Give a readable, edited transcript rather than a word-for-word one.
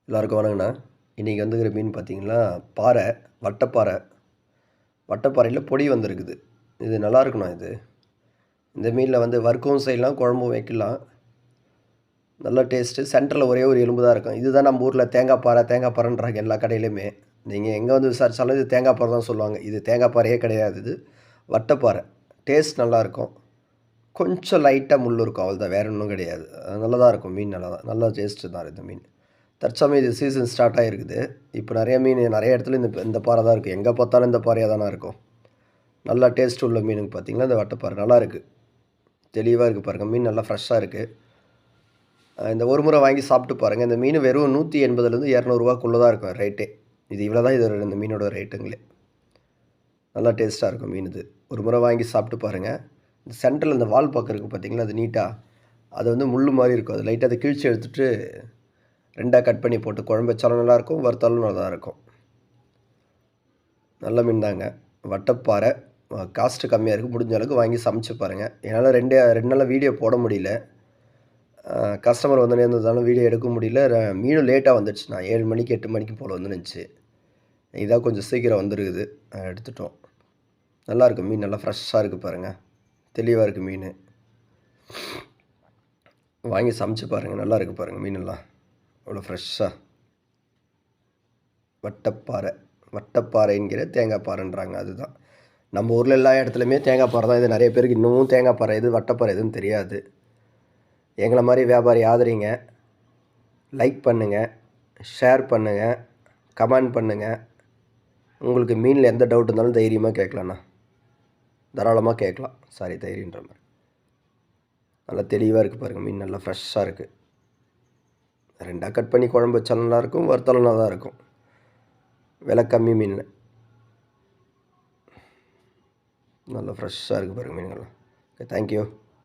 எல்லாருக்கும் வணக்கண்ணா. இன்றைக்கி வந்துக்கிற மீன் பார்த்தீங்கன்னா பாறை, வட்டப்பாறை. வட்டப்பாறையில் பொடி வந்திருக்குது. இது நல்லாயிருக்குண்ணா இது. இந்த மீனில் வந்து வறுக்கவும் செய்யலாம், குழம்பும் வைக்கலாம். நல்ல டேஸ்ட்டு. சென்டரில் ஒரே ஒரு எலும்பு தான் இருக்கும். இதுதான் நம்ம ஊரில் தேங்காய் பாறை, தேங்காய் பாறைன்றாங்க எல்லா கடையிலையுமே. நீங்கள் எங்கே வந்து விசாரித்தாலும் இது தேங்காய் பாறை தான் சொல்லுவாங்க. இது தேங்காய் பாறையே கிடையாது. இது வட்டப்பாறை. டேஸ்ட் நல்லாயிருக்கும். கொஞ்சம் லைட்டாக முள் இருக்கும், அவ்வளோதான். வேறு ஒன்றும் கிடையாது. நல்லா தான் இருக்கும் மீன். நல்லா தான், நல்ல டேஸ்ட்டு தான் இந்த மீன். தற்சமயம் இது சீசன் ஸ்டார்ட் ஆகிருக்குது. இப்போ நிறைய மீன் நிறைய இடத்துல இந்த பாறை தான் இருக்குது. எங்கே பார்த்தாலும் இந்த பாறையாக தானே இருக்கும். நல்லா டேஸ்ட் உள்ள மீனுக்கு பார்த்திங்கன்னா இந்த வட்டப்பாறை நல்லா இருக்குது. தெளிவாக இருக்குது பாருங்கள். மீன் நல்லா ஃப்ரெஷ்ஷாக இருக்குது. இந்த ஒரு முறை வாங்கி சாப்பிட்டு பாருங்கள். இந்த மீன் வெறும் 180லேருந்து 200 தான் இருக்கும் ரேட்டே. இது இவ்வளோ தான் இது இந்த மீனோட ரேட்டுங்களே. நல்லா டேஸ்ட்டாக இருக்கும் மீன் இது. ஒரு முறை வாங்கி சாப்பிட்டு பாருங்கள். இந்த சென்டரில் இந்த வால் பக்கம் இருக்குது பார்த்திங்களா, அது நீட்டாக அது வந்து முள் மாதிரி இருக்கும். அது லைட்டாக அதை கிழிச்சு எடுத்துகிட்டு 2ஆக கட் பண்ணி போட்டு குழம்பு வச்சாலும் நல்லாயிருக்கும், வறுத்தாலும் நல்லா இருக்கும். நல்ல மீன் தாங்க. வட்டப்பாறை காஸ்ட்டு கம்மியாக இருக்குது. முடிஞ்ச அளவுக்கு வாங்கி சமைச்சு பாருங்கள். என்னால் ரெண்டு நாளாக வீடியோ போட முடியல. கஸ்டமர் வந்து இருந்ததாலும் வீடியோ எடுக்க முடியல. மீனும் லேட்டாக வந்துடுச்சு. நான் 7 மணிக்கு 8 மணிக்கு போல் வந்துருந்துச்சு. இதாக கொஞ்சம் சீக்கிரம் வந்துருக்குது. எடுத்துட்டோம். நல்லாயிருக்கு மீன். நல்லா ஃப்ரெஷ்ஷாக இருக்குது பாருங்கள். தெளிவாக இருக்குது மீன். வாங்கி சமைச்சு பாருங்கள். நல்லா இருக்குது பாருங்கள் மீனெல்லாம் அவ்வளோ ஃப்ரெஷ்ஷாக. வட்டப்பாறைங்கிற தேங்காய் பாறைன்றாங்க. அதுதான் நம்ம ஊரில் எல்லா இடத்துலையுமே தேங்காய் பாறை தான். இது நிறைய பேருக்கு இன்னமும் தேங்காய் பாறை எது வட்டப்பாறை எதுன்னு தெரியாது. எங்களை மாதிரி வியாபாரி ஆதரிங்க. லைக் பண்ணுங்கள், ஷேர் பண்ணுங்கள், கமெண்ட் பண்ணுங்கள். உங்களுக்கு மீனில் எந்த டவுட் இருந்தாலும் தைரியமாக கேட்கலாண்ணா. தாராளமாக கேட்கலாம். சாரி, தைரியன்ற மாதிரி. நல்லா தெளிவாக இருக்குது பாருங்கள். மீன் நல்லா ஃப்ரெஷ்ஷாக இருக்குது. 2ஆக கட் பண்ணி குழம்பு வச்சாலும் நல்லாயிருக்கும், வறுத்தாலும் நல்லா இருக்கும். விலை கம்மி மீன். நல்லா ஃப்ரெஷ்ஷாக இருக்குது பாருங்கள் மீன்கள்லாம். Okay, thank you.